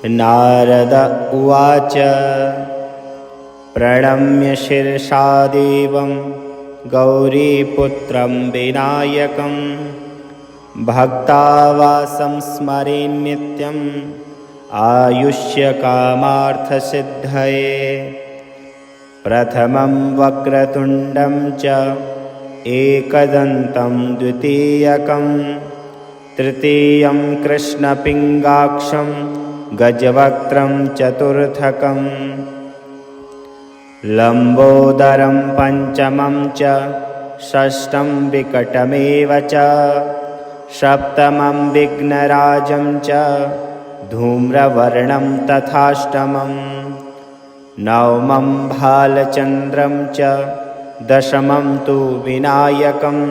नारद उवाच प्रणम्य शिरसा देवं गौरीपुत्रं विनायकं भक्तावासं स्मरेन् नित्यम् आयुष्यकामार्थसिद्धये। प्रथमं वक्रतुण्डं च एकदन्तं द्वितीयकं तृतीयं कृष्णपिङ्गाक्षं गजवक्त्रं चतुर्थकं लम्बोदरं पञ्चमं च षष्ठं विकटमेव च सप्तमं विघ्नराजं च धूम्रवर्णं तथाष्टमं नवमं भालचन्द्रं च दशमं तु विनायकम्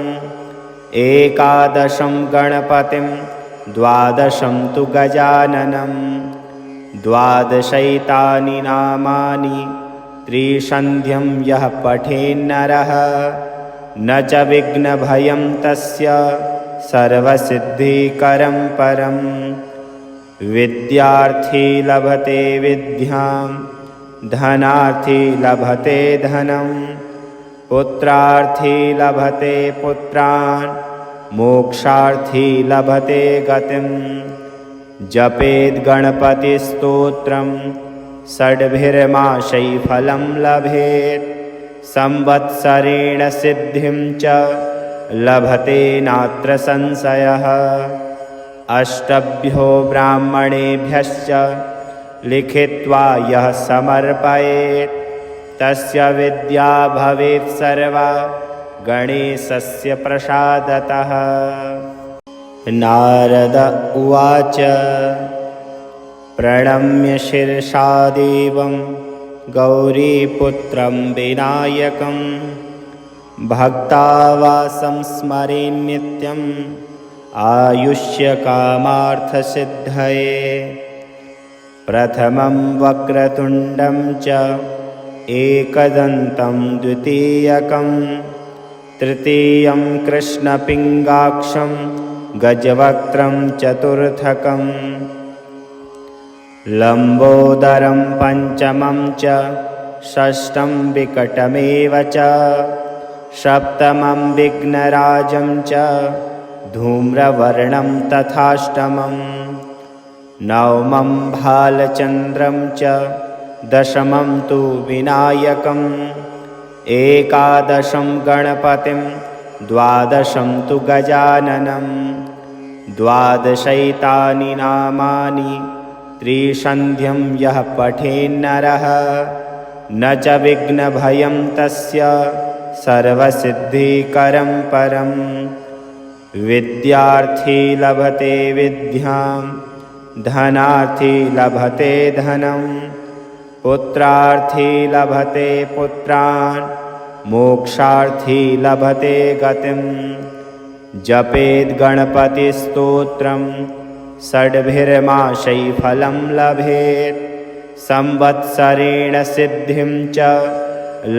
एकादशं गणपतिं द्वादशं तु गजाननं द्वादशैतानि नामानि त्रिसन्ध्यं यः पठेन्नरः न च विघ्नभयं तस्य सर्वसिद्धिकरं परम्। विद्यार्थी लभते विद्यां धनार्थी लभते धनं पुत्रार्थी लभते पुत्रान् मोक्षार्थी लभते गतिं। जपेद् गणपतिस्तोत्रं षड्भिर्मासै फलं लभेत् संवत्सरेण सिद्धिं च लभते नात्र संशयः। अष्टभ्यो ब्राह्मणेभ्यश्च लिखित्वा यः समर्पयेत् तस्य विद्या भवेत् सर्वा गणेशस्य प्रसादतः। नारद उवाच प्रणम्य शिरसा देवं गौरीपुत्रं विनायकं भक्तावासं स्मरेन् नित्यम् आयुष्यकामार्थसिद्धये। प्रथमं वक्रतुण्डं च एकदन्तं द्वितीयकं तृतीयं कृष्णपिङ्गाक्षं गजवक्त्रं चतुर्थकं लम्बोदरं पञ्चमं च षष्ठं विकटमेव च सप्तमं विघ्नराजं च धूम्रवर्णं तथाष्टमं नवमं भालचन्द्रं च दशमं तु विनायकम् एकादशं गणपतिं द्वादशं तु गजाननं द्वादशैतानि नामानि त्रिसन्ध्यं यः पठेन्नरः न च विघ्नभयं तस्य सर्वसिद्धिकरं परम्। विद्यार्थी लभते विद्यां धनार्थी लभते धनं पुत्रार्थी लभते पुत्रान् मोक्षार्थी लभते गतिं। जपेद् गणपतिस्तोत्रं षड्भिर्मासै फलं लभेत् संवत्सरेण सिद्धिं च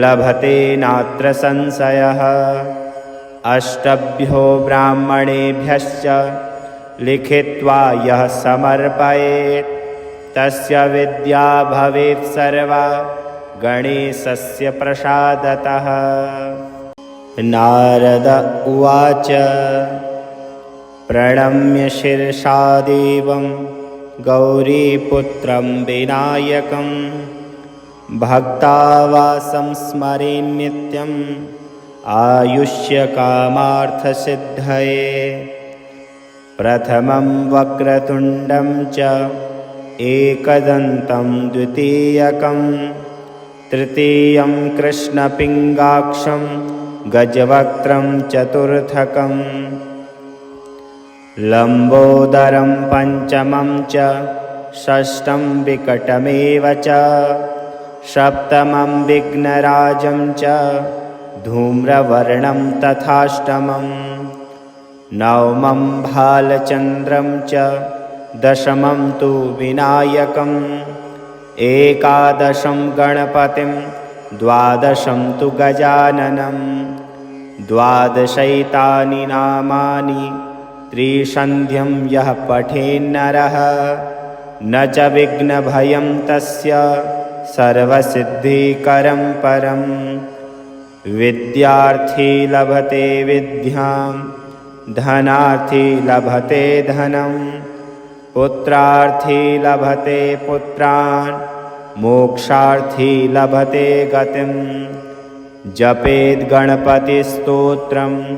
लभते नात्र संशयः। अष्टभ्यो ब्राह्मणेभ्यश्च लिखित्वा यः समर्पयेत् तस्य विद्या भवेत् सर्वा गणेशस्य प्रसादतः। नारद उवाच प्रणम्य शिरसा देवं गौरीपुत्रं विनायकं भक्तावासं स्मरेन् नित्यम् आयुष्यकामार्थसिद्धये। प्रथमं वक्रतुण्डं च एकदन्तं द्वितीयकं तृतीयं कृष्णपिङ्गाक्षं गजवक्त्रं चतुर्थकं लम्बोदरं पञ्चमं च षष्ठं विकटमेव च सप्तमं विघ्नराजं च धूम्रवर्णं तथाष्टमं नवमं भालचन्द्रं च दशमं तु विनायकम् एकादशं गणपतिं द्वादशं तु गजाननं द्वादशैतानि नामानि त्रिसन्ध्यं यः पठेन्नरः न च विघ्नभयं तस्य सर्वसिद्धिकरं परं। विद्यार्थी लभते विद्यां धनार्थी लभते धनं, पुत्रार्थी लभते पुत्रान् मोक्षार्थी लभते गतिं। जपेद् गणपतिस्तोत्रं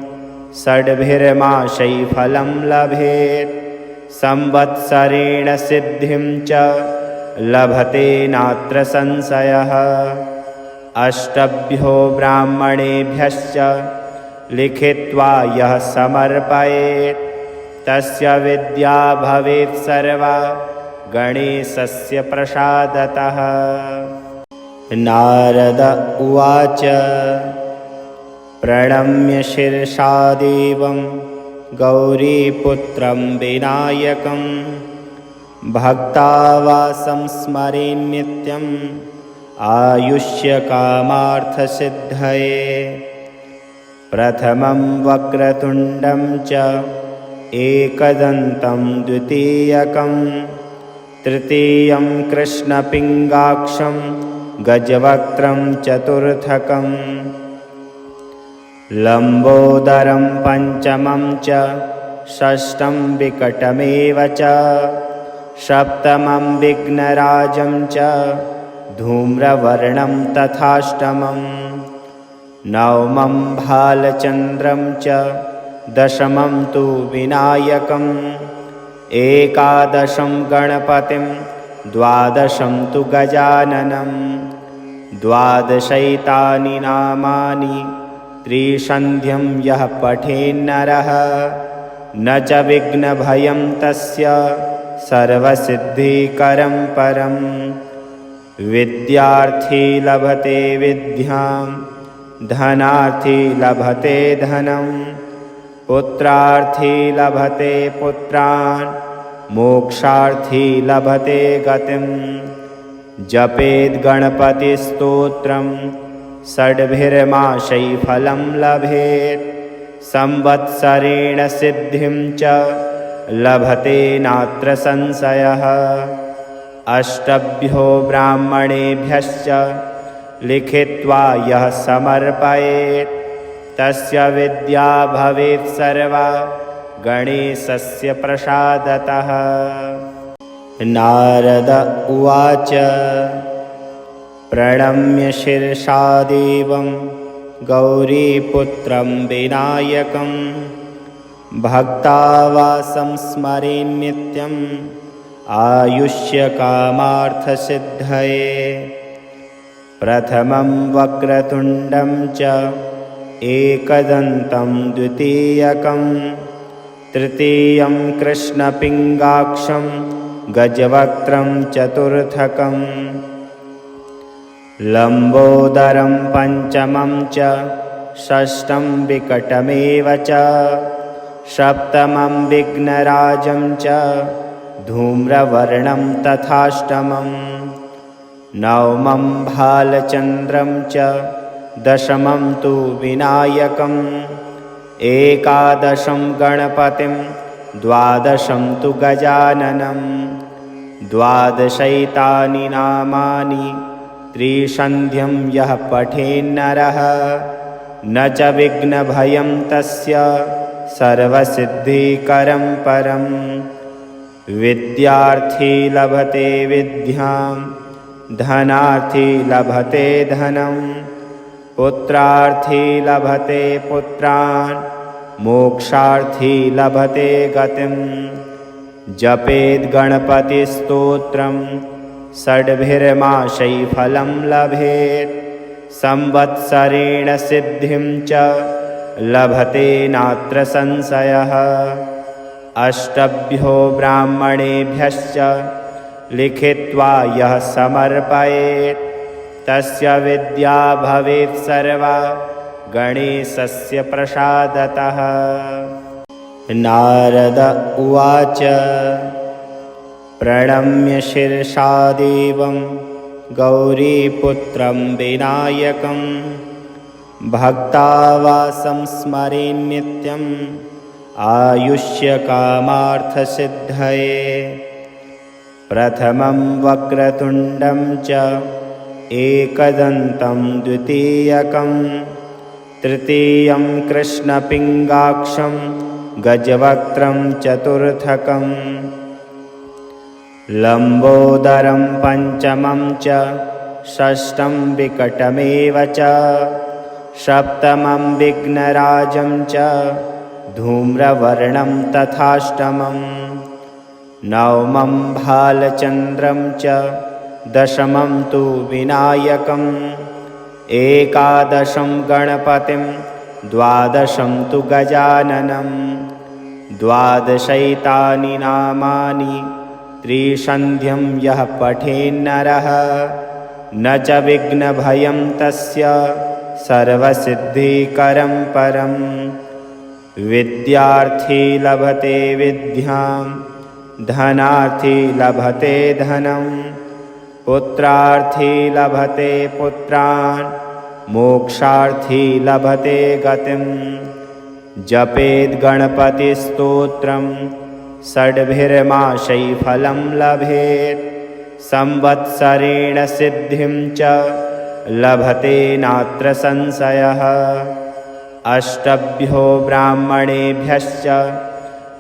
षड्भिर्माशै फलं लभेत्, संवत्सरेण सिद्धिं च लभते नात्र संशयः। अष्टभ्यो ब्राह्मणेभ्यश्च लिखित्वा यः समर्पयेत्, तस्य विद्या भवेत् सर्वा गणेशस्य प्रसादतः। नारद उवाच प्रणम्य शिरसा देवं गौरीपुत्रं विनायकं, भक्तावासं स्मरे नित्यम् आयुष्यकामार्थसिद्धये। प्रथमं वक्रतुण्डं च एकदन्तं द्वितीयकं, तृतीयं कृष्णपिङ्गाक्षं गजवक्त्रं चतुर्थकं, लम्बोदरं पञ्चमं च षष्ठं विकटमेव च, सप्तमं विघ्नराजं च धूम्रवर्णं तथाष्टमं, नवमं भालचन्द्रं च दशमं तु विनायकम्, एकादशं गणपतिं द्वादशं तु गजाननं, द्वादशैतानि नामानि त्रिसन्ध्यं यः पठेन्नरः, न च विघ्नभयं तस्य सर्वसिद्धिकरं परं। विद्यार्थी लभते विद्यां धनार्थी लभते धनं, पुत्रार्थी लभते पुत्रान् मोक्षार्थी लभते गतिं। जपेद् गणपतिस्तोत्रं षड्भिर्माशै फलं लभेत्, संवत्सरेण सिद्धिं च लभते नात्र संशयः। अष्टभ्यो ब्राह्मणेभ्यश्च लिखित्वा यः समर्पयेत्, तस्य विद्या भवेत् सर्वा गणेशस्य प्रसादतः। नारद उवाच प्रणम्य शिरसा देवं गौरीपुत्रं विनायकं, भक्तावासं स्मरे नित्यम् आयुष्यकामार्थसिद्धये। प्रथमं वक्रतुण्डं च एकदन्तं द्वितीयकं, तृतीयं कृष्णपिङ्गाक्षं गजवक्त्रं चतुर्थकं, लम्बोदरं पञ्चमं च षष्ठं विकटमेव च, सप्तमं विघ्नराजं च धूम्रवर्णं तथाष्टमं, नवमं भालचन्द्रं च दशमं तु विनायकम्, एकादशं गणपतिं द्वादशं तु गजाननं, द्वादशैतानि नामानि त्रिसन्ध्यं यः पठेन्नरः, न च विघ्नभयं तस्य सर्वसिद्धिकरं परं। विद्यार्थी लभते विद्यां धनार्थी लभते धनं, पुत्रार्थी लभते पुत्रान् मोक्षार्थी लभते गतिं। जपेद् गणपतिस्तोत्रं षड्भिर्माशै फलं लभेत्, संवत्सरेण सिद्धिं च लभते नात्र संशयः। अष्टभ्यो ब्राह्मणेभ्यश्च लिखित्वा यः समर्पयेत्, तस्य विद्या भवेत् सर्वा गणेशस्य प्रसादतः। नारद उवाच प्रणम्य शिरसा देवं गौरीपुत्रं विनायकं, भक्तावासं स्मरे नित्यम् आयुष्यकामार्थसिद्धये। प्रथमं वक्रतुण्डं च एकदन्तं द्वितीयकं तृतीयं कृष्णपिङ्गाक्षं गजवक्त्रं चतुर्थकं लम्बोदरं पञ्चमं च षष्ठं विकटमेव च सप्तमं विघ्नराजं च धूम्रवर्णं तथाष्टमं नवमं भालचन्द्रं च दशमं तु विनायकम् एकादशं गणपतिं द्वादशं तु गजाननं द्वादशैतानि नामानि त्रिसन्ध्यं यः पठेन्नरः न च विघ्नभयं तस्य सर्वसिद्धिकरं परं विद्यार्थी लभते विद्यां धनार्थी लभते धनं पुत्रार्थी लभते पुत्रान् मोक्षार्थी लभते गतिं जपेद् गणपतिस्तोत्रं षड्भिर्मासै फलं लभेत् संवत्सरेण सिद्धिं च लभते नात्र संशयः अष्टभ्यो ब्राह्मणेभ्यश्च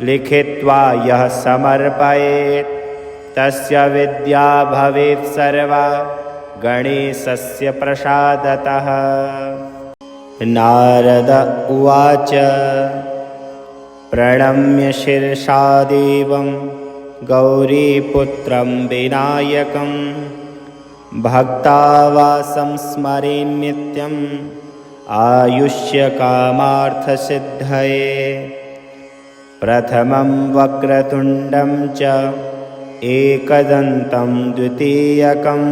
लिखित्वा यः समर्पयेत् तस्य विद्या भवेत् सर्वा गणेशस्य प्रसादतः। नारद उवाच प्रणम्य शिरसा देवं गौरीपुत्रं विनायकं भक्तावासं स्मरेन् नित्यम् आयुष्यकामार्थसिद्धये प्रथमं वक्रतुण्डं च एकदन्तं द्वितीयकं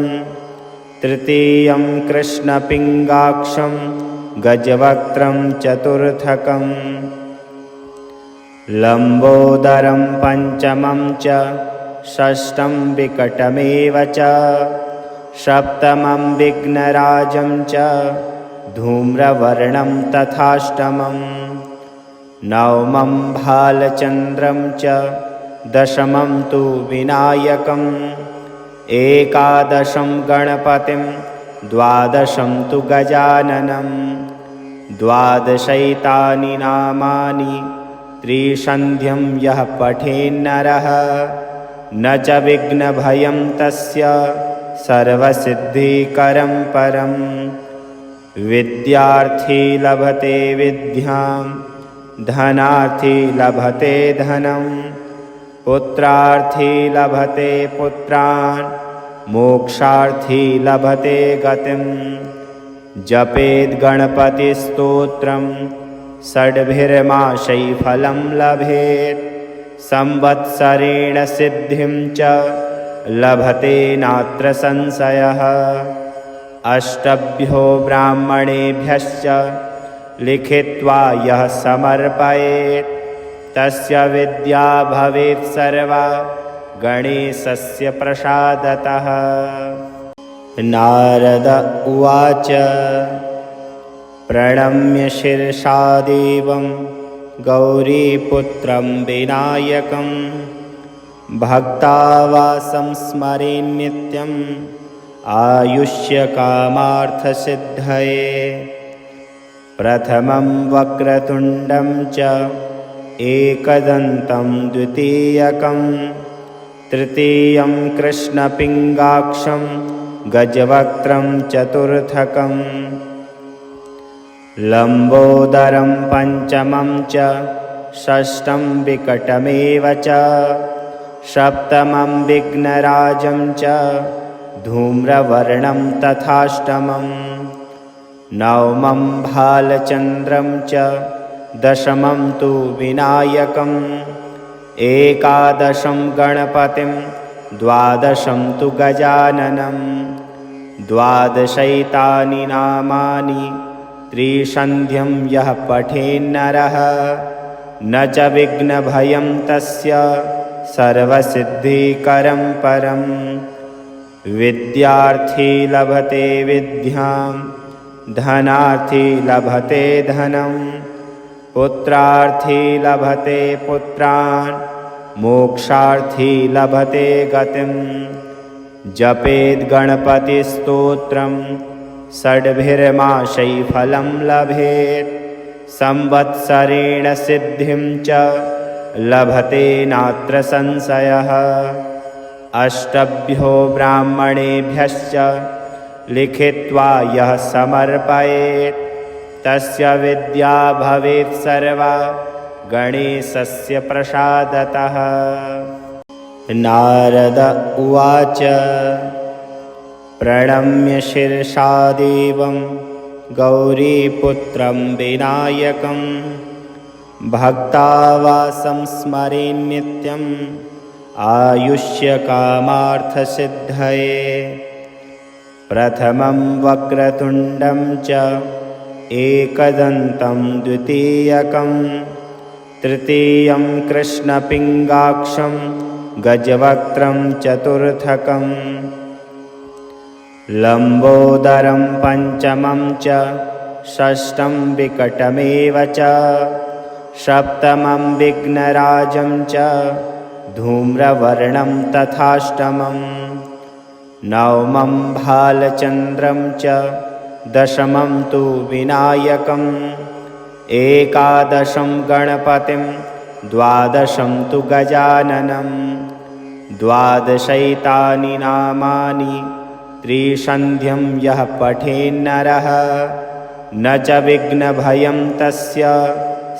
तृतीयं कृष्णपिङ्गाक्षं गजवक्त्रं चतुर्थकं लम्बोदरं पञ्चमं च षष्ठं विकटमेव च सप्तमं विघ्नराजं च धूम्रवर्णं तथाष्टमं नवमं भालचन्द्रं च दशमं तु विनायकम् एकादशं गणपतिं द्वादशं तु गजाननं द्वादशैतानि नामानि त्रिसन्ध्यं यः पठेन्नरः न च विघ्नभयं तस्य सर्वसिद्धिकरं परं विद्यार्थी लभते विद्यां धनार्थी लभते धनं पुत्रार्थी लभते पुत्रान् मोक्षार्थी लभते गतिं जपेद् गणपतिस्तोत्रं षड्भिर्मासै फलं लभेत् संवत्सरेण सिद्धिं च लभते नात्र संशयः अष्टभ्यो ब्राह्मणेभ्यश्च लिखित्वा यः समर्पयेत् तस्य विद्या भवेत् सर्वा गणेशस्य प्रसादतः। नारद उवाच प्रणम्य शिरसा देवं गौरीपुत्रं विनायकं भक्तावासं स्मरेन् नित्यम् आयुष्यकामार्थसिद्धये प्रथमं वक्रतुण्डं च एकदन्तं द्वितीयकं तृतीयं कृष्णपिङ्गाक्षं गजवक्त्रं चतुर्थकं लम्बोदरं पञ्चमं च षष्ठं विकटमेव च सप्तमं विघ्नराजं च धूम्रवर्णं तथाष्टमं नवमं भालचन्द्रं च दशमं तु विनायकम् एकादशं गणपतिं द्वादशं तु गजाननं द्वादशैतानि नामानि त्रिसन्ध्यं यः पठेन्नरः न च विघ्नभयं तस्य सर्वसिद्धिकरं परं विद्यार्थी लभते विद्यां धनार्थी लभते धनं पुत्रार्थी लभते पुत्रान् मोक्षार्थी लभते गतिं। जपेद् गणपतिस्तोत्रं षड्भिर्माशै फलं लभेत्। संवत्सरेण सिद्धिं च लभते नात्र संशयः। अष्टभ्यो ब्राह्मणेभ्यश्च लिखित्वा यः समर्पयेत् तस्य विद्या भवेत् सर्वा गणेशस्य प्रसादतः। नारद उवाच प्रणम्य शिरसा देवं गौरीपुत्रं विनायकं भक्तावासं स्मरे नित्यम् आयुष्यकामार्थसिद्धये। प्रथमं वक्रतुण्डं च एकदन्तं द्वितीयकं तृतीयं कृष्णपिङ्गाक्षं गजवक्त्रं चतुर्थकं लम्बोदरं पञ्चमं च षष्ठं विकटमेव च सप्तमं विघ्नराजं च धूम्रवर्णं तथाष्टमं नवमं भालचन्द्रं च दशमं तु विनायकम् एकादशं गणपतिं द्वादशं तु गजाननं द्वादशैतानि नामानि त्रिसन्ध्यं यः पठेन्नरः न च विघ्नभयं तस्य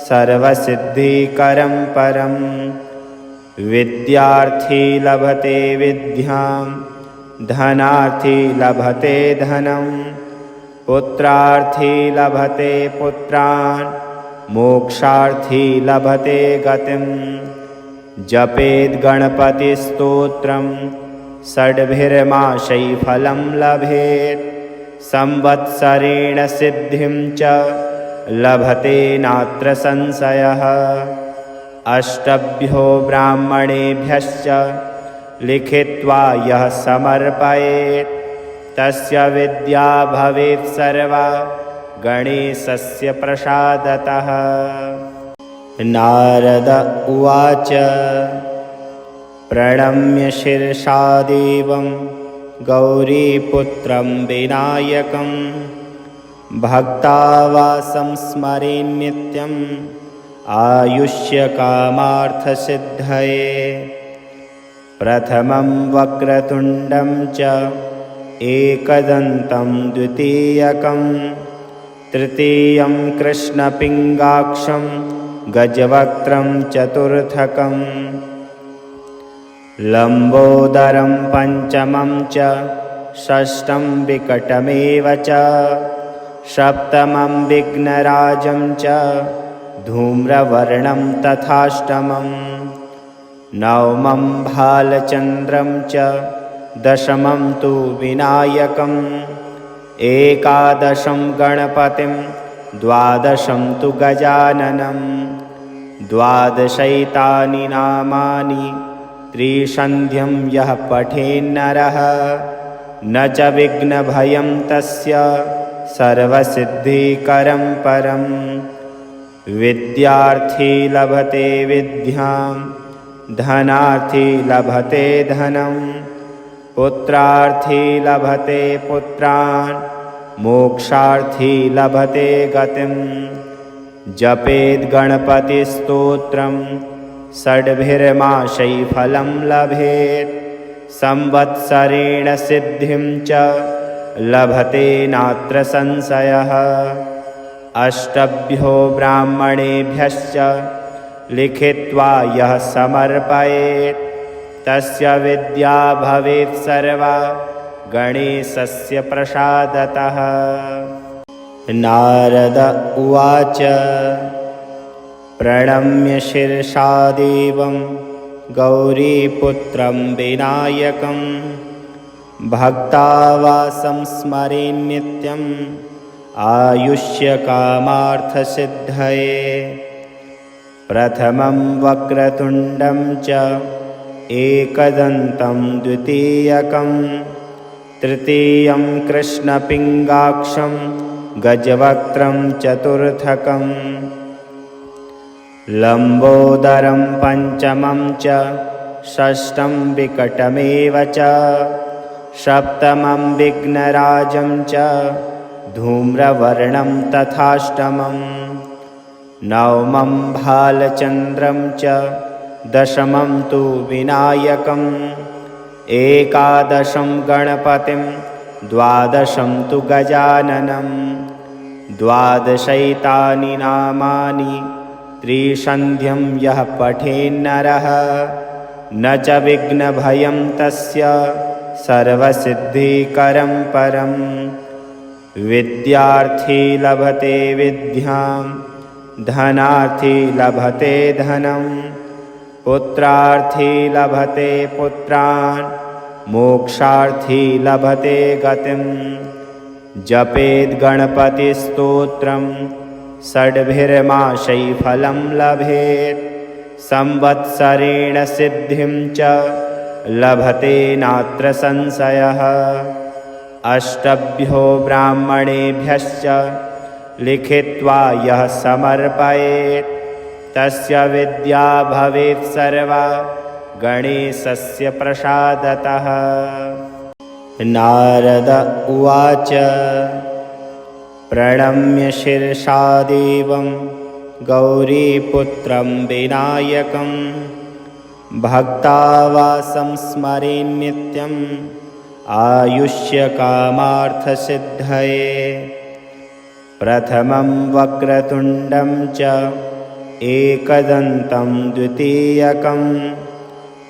सर्वसिद्धिकरं परम्। विद्यार्थी लभते विद्यां धनार्थी लभते धनं पुत्रार्थी लभते पुत्रान् मोक्षार्थी लभते गतिं। जपेद् गणपतिस्तोत्रं षड्भिर्माशै फलं लभेत्। संवत्सरेण सिद्धिं च लभते नात्र संशयः। अष्टभ्यो ब्राह्मणेभ्यश्च लिखित्वा यः समर्पयेत् तस्य विद्या भवेत् सर्वा गणेशस्य प्रसादतः। नारद उवाच प्रणम्य शिरसा देवं गौरीपुत्रं विनायकं भक्तावासं स्मरे नित्यम् आयुष्यकामार्थसिद्धये। प्रथमं वक्रतुण्डं च एकदन्तं द्वितीयकं तृतीयं कृष्णपिङ्गाक्षं गजवक्त्रं चतुर्थकं लम्बोदरं पञ्चमं च षष्ठं विकटमेव च सप्तमं विघ्नराजं च धूम्रवर्णं तथाष्टमं नवमं भालचन्द्रं च दशमं तु विनायकम् एकादशं गणपतिं द्वादशं तु गजाननं द्वादशैतानि नामानि त्रिसन्ध्यं यः पठेन्नरः न च विघ्नभयं तस्य सर्वसिद्धिकरं परम्। विद्यार्थी लभते विद्यां धनार्थी लभते धनं पुत्रार्थी लभते पुत्रान् मोक्षार्थी लभते गतिं। जपेद् गणपतिस्तोत्रं षड्भिर्माशै फलं लभेत्। संवत्सरेण सिद्धिं च लभते नात्र संशयः। अष्टभ्यो ब्राह्मणेभ्यश्च लिखित्वा यः समर्पयेत् तस्य विद्या भवेत् सर्वा गणेशस्य प्रसादतः। नारद उवाच प्रणम्य शिरसा देवं गौरीपुत्रं विनायकं भक्तावासं स्मरे नित्यम् आयुष्यकामार्थसिद्धये। प्रथमं वक्रतुण्डं च एकदन्तं द्वितीयकं तृतीयं कृष्णपिङ्गाक्षं गजवक्त्रं चतुर्थकं लम्बोदरं पञ्चमं च षष्ठं विकटमेव च सप्तमं विघ्नराजं च धूम्रवर्णं तथाष्टमं नवमं भालचन्द्रं च दशमं तु विनायकम् एकादशं गणपतिं द्वादशं तु गजाननं द्वादशैतानि नामानि त्रिसन्ध्यं यः पठेन्नरः न च विघ्नभयं तस्य सर्वसिद्धिकरं परं विद्यार्थी लभते विद्यां धनार्थी लभते धनं पुत्रार्थी लभते पुत्रान् मोक्षार्थी लभते गतिं जपेद् गणपतिस्तोत्रं षड्भिर्मासै फलं लभेत् संवत्सरेण सिद्धिं च लभते नात्र संशयः अष्टभ्यो ब्राह्मणेभ्यश्च लिखित्वा यः समर्पयेत् तस्य विद्या भवेत् सर्वा गणेशस्य प्रसादतः। नारद उवाच प्रणम्य शिरसा देवं गौरीपुत्रं विनायकं भक्तावासं स्मरेन् नित्यम् आयुष्यकामार्थसिद्धये प्रथमं वक्रतुण्डं च एकदन्तं द्वितीयकं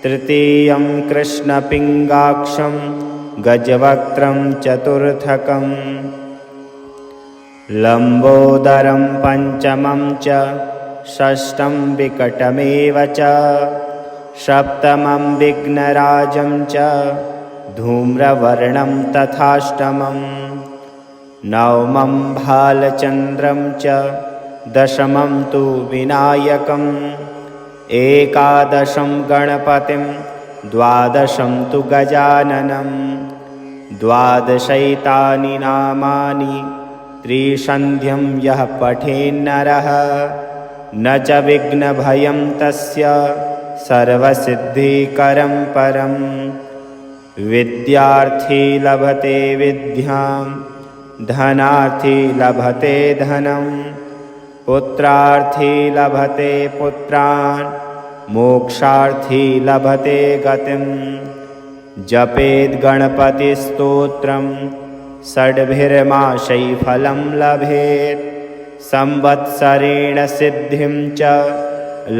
तृतीयं कृष्णपिङ्गाक्षं गजवक्त्रं चतुर्थकं लम्बोदरं पञ्चमं च षष्ठं विकटमेव च सप्तमं विघ्नराजं च धूम्रवर्णं तथाष्टमं नवमं भालचन्द्रं च दशमं तु विनायकम् एकादशं गणपतिं द्वादशं तु गजाननं द्वादशैतानि नामानि त्रिसन्ध्यं यः पठेन्नरः न च विघ्नभयं तस्य सर्वसिद्धिकरं परं विद्यार्थी लभते विद्यां धनार्थी लभते धनं पुत्रार्थी लभते पुत्रान् मोक्षार्थी लभते गतिं जपेद् गणपतिस्तोत्रं षड्भिर्मासै फलं लभेत् संवत्सरेण सिद्धिं च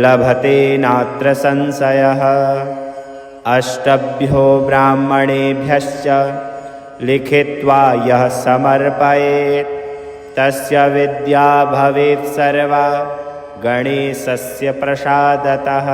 लभते नात्र संशयः अष्टभ्यो ब्राह्मणेभ्यश्च लिखित्वा यः समर्पयेत् तस्य विद्या भवेत् सर्वा गणेशस्य प्रसादतः।